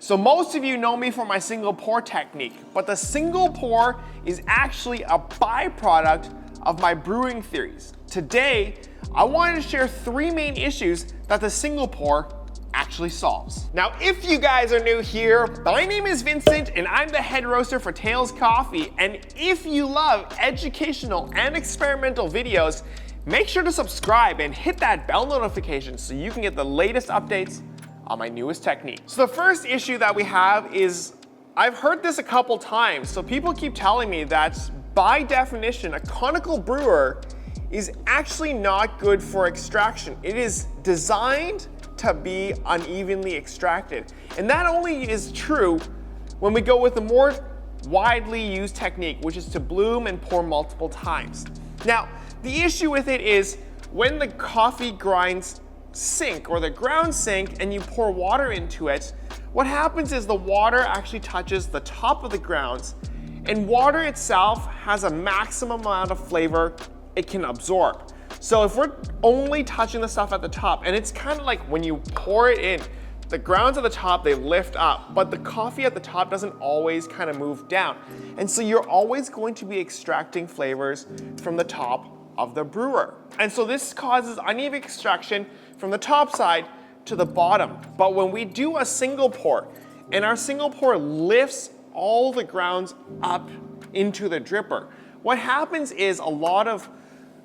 So most of you know me for my single pour technique, but the single pour is actually a byproduct of my brewing theories. Today, I wanted to share 3 main issues that the single pour actually solves. Now, if you guys are new here, my name is Vincent and I'm the head roaster for Tales Coffee. And if you love educational and experimental videos, make sure to subscribe and hit that bell notification so you can get the latest updates on my newest technique. So the first issue that we have is, I've heard this a couple times, so people keep telling me that by definition, a conical brewer is actually not good for extraction. It is designed to be unevenly extracted. And that only is true when we go with the more widely used technique, which is to bloom and pour multiple times. Now, the issue with it is when the coffee grinds sink or the grounds sink and you pour water into it, what happens is the water actually touches the top of the grounds, and water itself has a maximum amount of flavor it can absorb. So if we're only touching the stuff at the top, and it's kind of like when you pour it in, the grounds at the top, they lift up, but the coffee at the top doesn't always kind of move down. And so you're always going to be extracting flavors from the top of the brewer. And so this causes uneven extraction from the top side to the bottom. But when we do a single pour, and our single pour lifts all the grounds up into the dripper, what happens is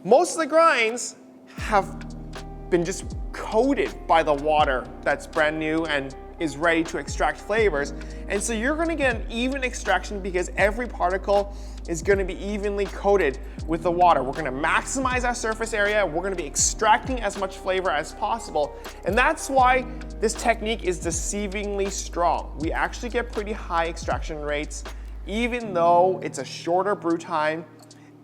most of the grinds have been just coated by the water that's brand new and is ready to extract flavors. And so you're gonna get an even extraction because every particle is gonna be evenly coated with the water. We're gonna maximize our surface area. We're gonna be extracting as much flavor as possible. And that's why this technique is deceivingly strong. We actually get pretty high extraction rates, even though it's a shorter brew time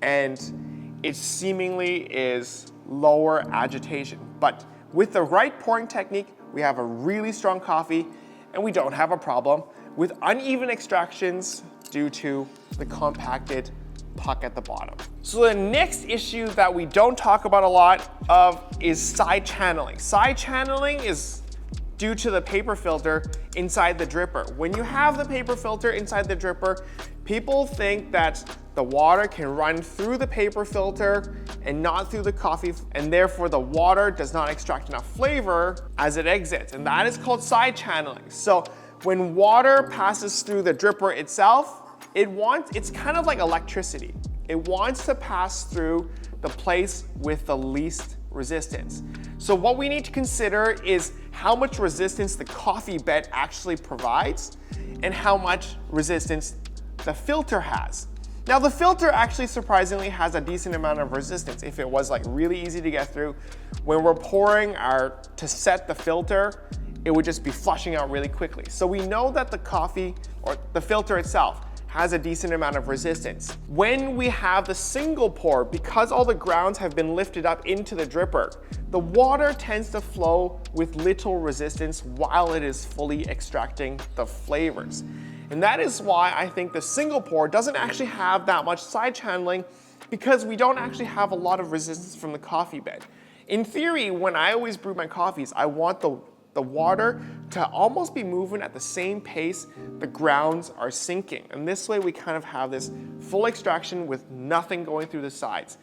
and it seemingly is lower agitation. But with the right pouring technique, we have a really strong coffee and we don't have a problem with uneven extractions due to the compacted puck at the bottom. So the next issue that we don't talk about a lot of is side channeling. Side channeling is due to the paper filter inside the dripper. When you have the paper filter inside the dripper, people think that the water can run through the paper filter and not through the coffee, and therefore the water does not extract enough flavor as it exits, and that is called side channeling. So when water passes through the dripper itself, it's kind of like electricity. It wants to pass through the place with the least resistance. So what we need to consider is how much resistance the coffee bed actually provides and how much resistance the filter has. Now the filter actually surprisingly has a decent amount of resistance. If it was like really easy to get through, when we're pouring to set the filter, it would just be flushing out really quickly. So we know that the coffee or the filter itself has a decent amount of resistance. When we have the single pour, because all the grounds have been lifted up into the dripper, the water tends to flow with little resistance while it is fully extracting the flavors. And that is why I think the single pour doesn't actually have that much side channeling, because we don't actually have a lot of resistance from the coffee bed. In theory, when I always brew my coffees, I want the water to almost be moving at the same pace the grounds are sinking. And this way we kind of have this full extraction with nothing going through the sides.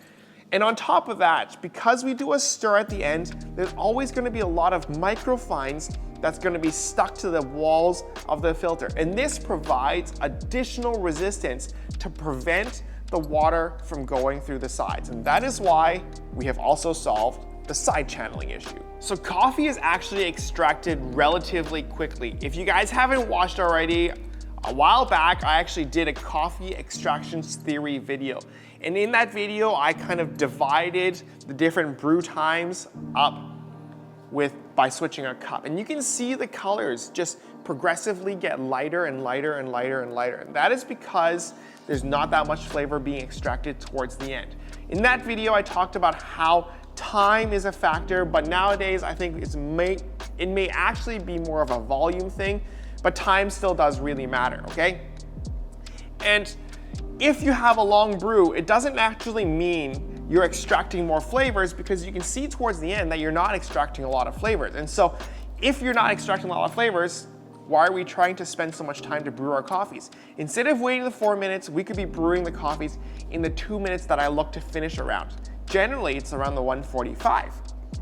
And on top of that, because we do a stir at the end, there's always going to be a lot of microfines that's going to be stuck to the walls of the filter. And this provides additional resistance to prevent the water from going through the sides. And that is why we have also solved the side channeling issue. So coffee is actually extracted relatively quickly. If you guys haven't watched already, a while back, I actually did a coffee extractions theory video. And in that video, I kind of divided the different brew times up by switching a cup. And you can see the colors just progressively get lighter and lighter and lighter and lighter. And that is because there's not that much flavor being extracted towards the end. In that video, I talked about how time is a factor, but nowadays I think it may actually be more of a volume thing, but time still does really matter, okay? And if you have a long brew, it doesn't actually mean you're extracting more flavors, because you can see towards the end that you're not extracting a lot of flavors. And so if you're not extracting a lot of flavors, why are we trying to spend so much time to brew our coffees? Instead of waiting the 4 minutes, we could be brewing the coffees in the 2 minutes that I look to finish around. Generally, it's around the 1:45.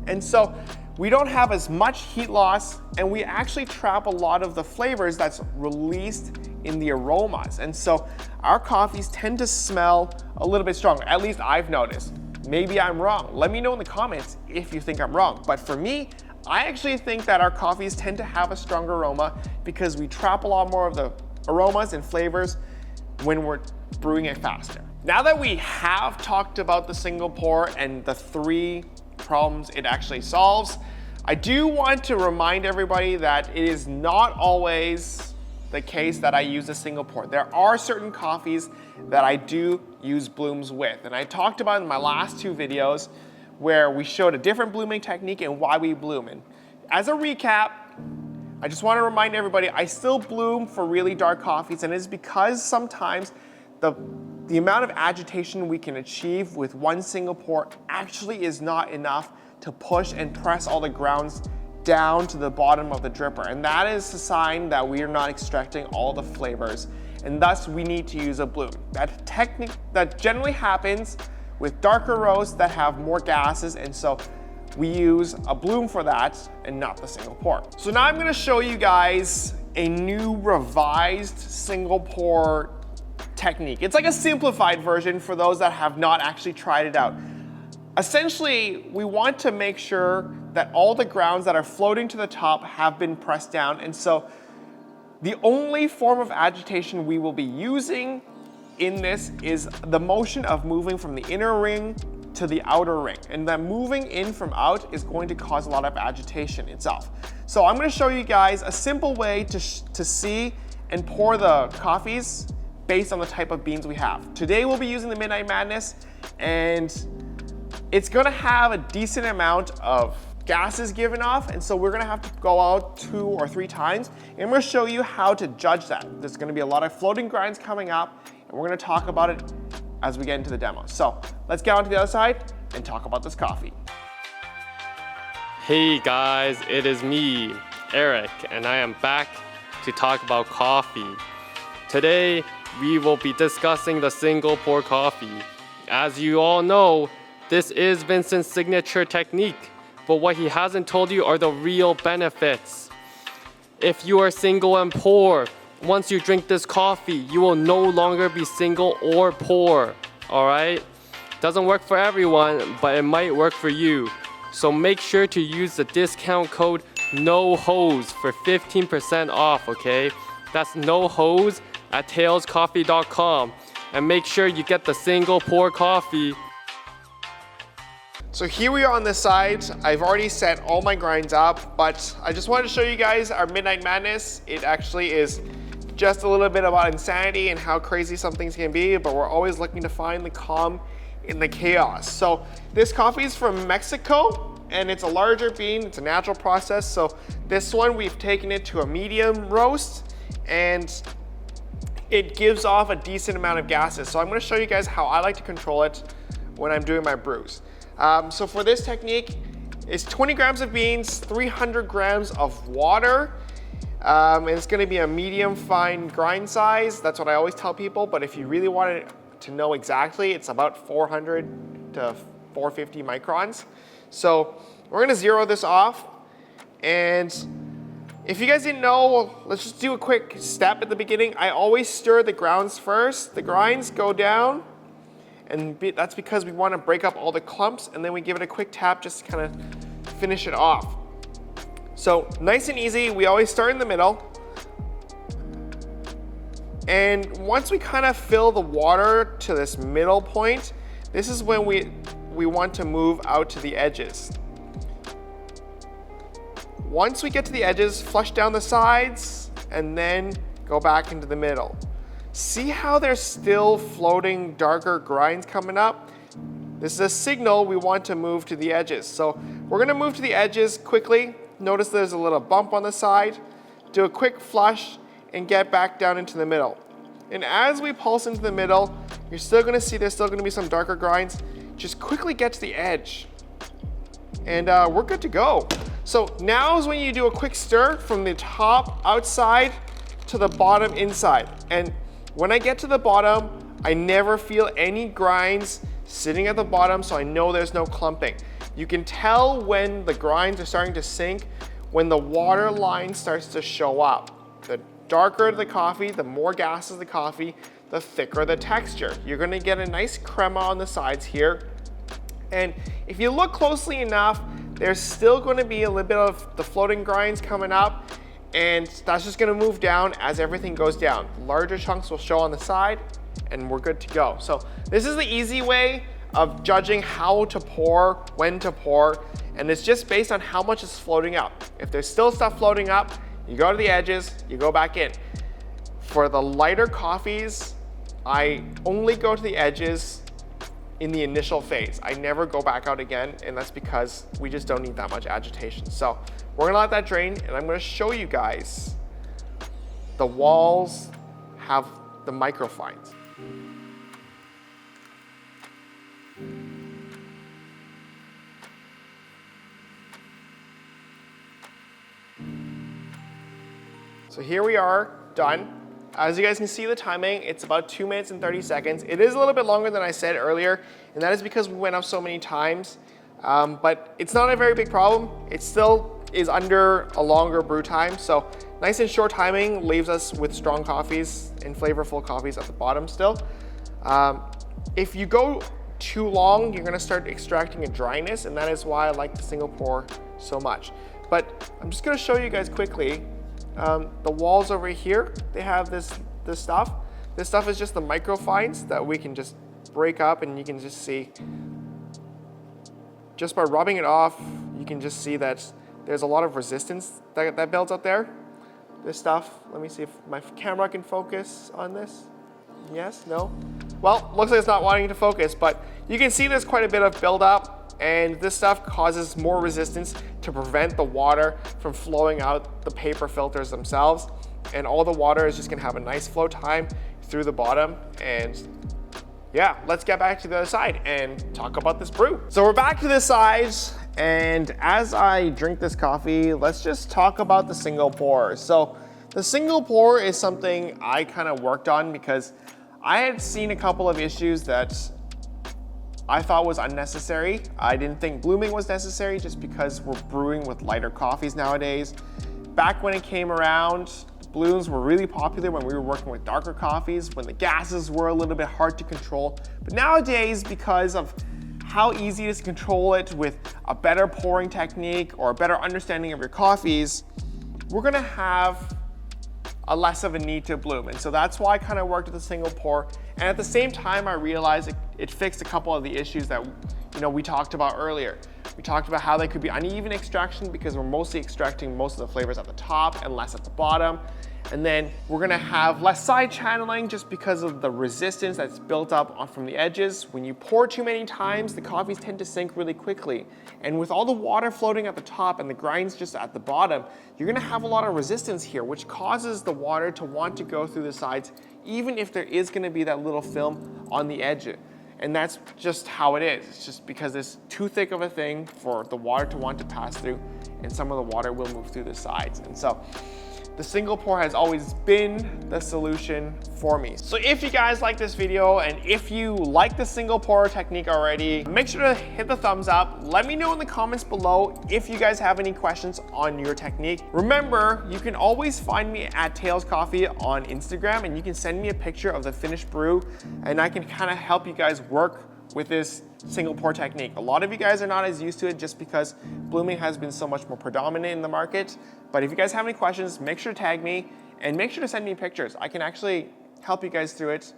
And so we don't have as much heat loss, and we actually trap a lot of the flavors that's released in the aromas. And so our coffees tend to smell a little bit stronger. At least I've noticed. Maybe I'm wrong. Let me know in the comments if you think I'm wrong. But for me, I actually think that our coffees tend to have a stronger aroma because we trap a lot more of the aromas and flavors when we're brewing it faster. Now that we have talked about the single pour and the 3 problems it actually solves, I do want to remind everybody that it is not always the case that I use a single pour. There are certain coffees that I do use blooms with, and I talked about in my last 2 videos where we showed a different blooming technique and why we bloom. And as a recap, I just want to remind everybody I still bloom for really dark coffees, and it's because sometimes the amount of agitation we can achieve with one single pour actually is not enough to push and press all the grounds down to the bottom of the dripper. And that is a sign that we are not extracting all the flavors, and thus we need to use a bloom. That technique that generally happens with darker roasts that have more gases, and so we use a bloom for that and not the single pour. So now I'm gonna show you guys a new revised single pour technique. It's like a simplified version for those that have not actually tried it out. Essentially, we want to make sure that all the grounds that are floating to the top have been pressed down, and so the only form of agitation we will be using in this is the motion of moving from the inner ring to the outer ring, and that moving in from out is going to cause a lot of agitation itself. So I'm going to show you guys a simple way to see and pour the coffees based on the type of beans we have. Today we'll be using the Midnight Madness, and it's going to have a decent amount of gases given off, and so we're going to have to go out 2 or 3 times, and I'm going to show you how to judge that. There's going to be a lot of floating grinds coming up, and we're going to talk about it as we get into the demo. So let's get on to the other side and talk about this coffee. Hey guys, it is me, Eric, and I am back to talk about coffee. Today, we will be discussing the single pour coffee. As you all know, this is Vincent's signature technique, but what he hasn't told you are the real benefits. If you are single and pour, once you drink this coffee, you will no longer be single or pour, all right? Doesn't work for everyone, but it might work for you. So make sure to use the discount code NOHOSE for 15% off, okay? That's NOHOSE at tailscoffee.com, and make sure you get the single pour coffee. So here we are on this side. I've already set all my grinds up, but I just wanted to show you guys our Midnight Madness. It actually is just a little bit about insanity and how crazy some things can be, but we're always looking to find the calm in the chaos. So this coffee is from Mexico, and it's a larger bean. It's a natural process. So this one, we've taken it to a medium roast, and it gives off a decent amount of gases. So I'm going to show you guys how I like to control it when I'm doing my brews. So for this technique, it's 20 grams of beans, 300 grams of water, and it's going to be a medium fine grind size. That's what I always tell people, but if you really wanted to know exactly, it's about 400 to 450 microns. So we're going to zero this off, and if you guys didn't know, let's just do a quick step at the beginning. I always stir the grounds first. The grinds go down, and that's because we want to break up all the clumps, and then we give it a quick tap just to kind of finish it off. So nice and easy, we always start in the middle. And once we kind of fill the water to this middle point, this is when we want to move out to the edges. Once we get to the edges, flush down the sides, and then go back into the middle. See how there's still floating darker grinds coming up? This is a signal we want to move to the edges. So we're going to move to the edges quickly. Notice there's a little bump on the side. Do a quick flush and get back down into the middle. And as we pulse into the middle, you're still going to see there's still going to be some darker grinds. Just quickly get to the edge. And we're good to go. So now is when you do a quick stir from the top outside to the bottom inside. And when I get to the bottom, I never feel any grinds sitting at the bottom, so I know there's no clumping. You can tell when the grinds are starting to sink when the water line starts to show up. The darker the coffee, the more gases the coffee, the thicker the texture. You're gonna get a nice crema on the sides here. And if you look closely enough, there's still gonna be a little bit of the floating grinds coming up, and that's just gonna move down as everything goes down. Larger chunks will show on the side, and we're good to go. So this is the easy way of judging how to pour, when to pour, and it's just based on how much is floating up. If there's still stuff floating up, you go to the edges, you go back in. For the lighter coffees, I only go to the edges in the initial phase. I never go back out again, and that's because we just don't need that much agitation. So we're gonna let that drain, and I'm gonna show you guys the walls have the microfines. So here we are, done. As you guys can see the timing, it's about 2 minutes and 30 seconds. It is a little bit longer than I said earlier, and that is because we went up so many times. But it's not a very big problem. It still is under a longer brew time. So nice and short timing leaves us with strong coffees and flavorful coffees at the bottom still. If you go too long, you're gonna start extracting a dryness, and that is why I like the single pour so much. But I'm just gonna show you guys quickly. The walls over here, they have this stuff. This stuff is just the microfines that we can just break up, and you can just see, just by rubbing it off, you can just see that there's a lot of resistance that builds up there. This stuff, let me see if my camera can focus on this. Yes, no? Well, looks like it's not wanting to focus, but you can see there's quite a bit of buildup, and this stuff causes more resistance to prevent the water from flowing out the paper filters themselves. And all the water is just gonna have a nice flow time through the bottom. And yeah, let's get back to the other side and talk about this brew. So we're back to this side, and as I drink this coffee, let's just talk about the single pour. So the single pour is something I kind of worked on because I had seen a couple of issues that I thought was unnecessary. I didn't think blooming was necessary just because we're brewing with lighter coffees nowadays. Back when it came around, blooms were really popular when we were working with darker coffees, when the gases were a little bit hard to control. But nowadays, because of how easy it is to control it with a better pouring technique or a better understanding of your coffees, we're gonna have a less of a need to bloom. And so that's why I kind of worked with a single pour. And at the same time, I realized it fixed a couple of the issues that we talked about earlier. We talked about how they could be uneven extraction because we're mostly extracting most of the flavors at the top and less at the bottom. And then we're gonna have less side channeling just because of the resistance that's built up from the edges. When you pour too many times, the coffees tend to sink really quickly. And with all the water floating at the top and the grinds just at the bottom, you're gonna have a lot of resistance here, which causes the water to want to go through the sides, even if there is gonna be that little film on the edge. And that's just how it is. It's just because it's too thick of a thing for the water to want to pass through, and some of the water will move through the sides. And so the single pour has always been the solution for me. So if you guys like this video and if you like the single pour technique already, make sure to hit the thumbs up. Let me know in the comments below if you guys have any questions on your technique. Remember, you can always find me at Tails Coffee on Instagram, and you can send me a picture of the finished brew, and I can kind of help you guys work with this single pour technique. A lot of you guys are not as used to it just because blooming has been so much more predominant in the market. But if you guys have any questions, make sure to tag me and make sure to send me pictures. I can actually help you guys through it.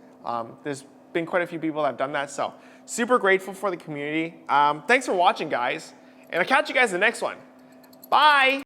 There's been quite a few people that have done that, so super grateful for the community. Thanks for watching, guys, and I'll catch you guys in the next one. Bye.